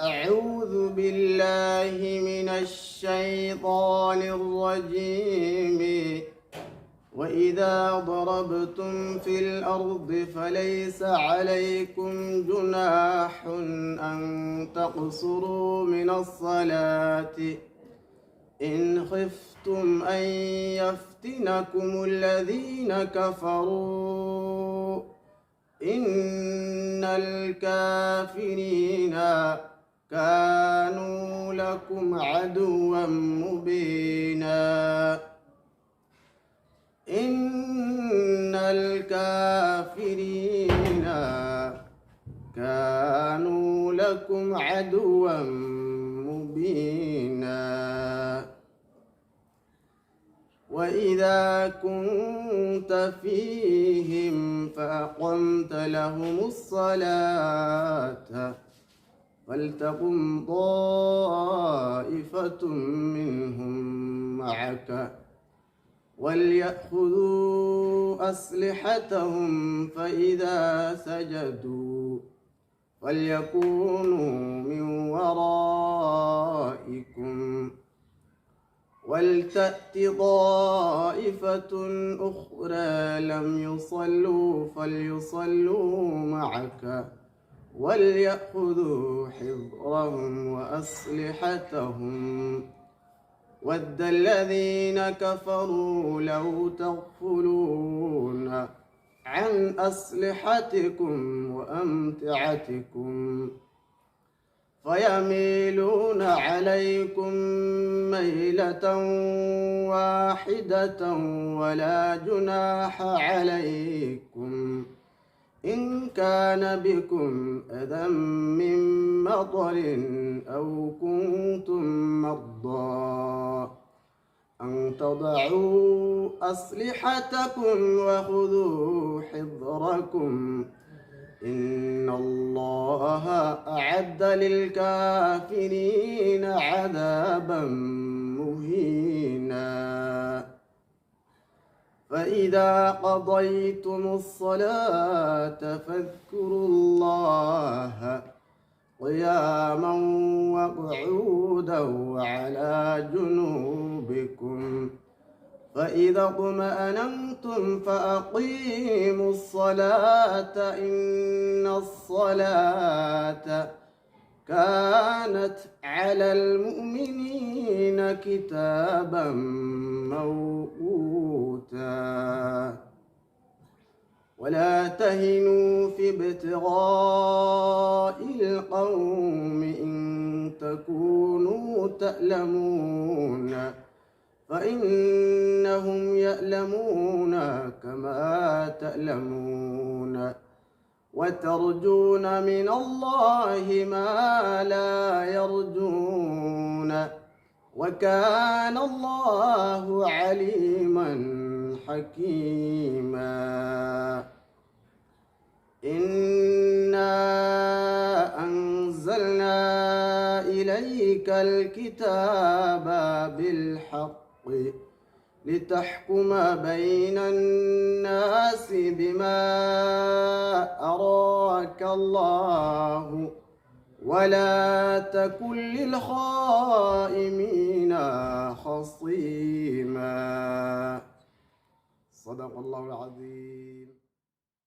أعوذ بالله من الشيطان الرجيم. وإذا ضربتم في الأرض فليس عليكم جناح أن تقصروا من الصلاة إن خفتم أن يفتنكم الذين كفروا إن الكافرين كانوا لكم عدوا مبينا. إن الكافرين كانوا لكم عدوا مبينا. وإذا كنت فيهم فأقمت لهم الصلاة فلتقم طائفة منهم معك وليأخذوا أسلحتهم فإذا سجدوا فليكونوا من ورائكم ولتأت طائفة أخرى لم يصلوا فليصلوا معك وليأخذوا حذرهم وأسلحتهم. ود الذين كفروا لو تغفلون عن أسلحتكم وأمتعتكم فيميلون عليكم ميلة واحدة ولا جناح عليكم إن كان بكم أذى من مطر أو كنتم مرضى أن تضعوا أسلحتكم وخذوا حذركم إن الله أعد للكافرين عذابا مهينا. فإذا قضيتم الصلاة فاذكروا الله قياما وقعودا وعلى جنوبكم فإذا اطمأننتم فأقيموا الصلاة إن الصلاة كانت على المؤمنين كتابا موقوتا. ولا تهنوا في ابتغاء القوم إن تكونوا تألمون فإنهم يألمون كما تألمون وترجون من الله ما لا يرجون وكان الله عليما حكيما. إنا أنزلنا إليك الكتاب بالحق لتحكم بين الناس بما أراك الله ولا تكن للخائنين خصيما. صدق الله العظيم.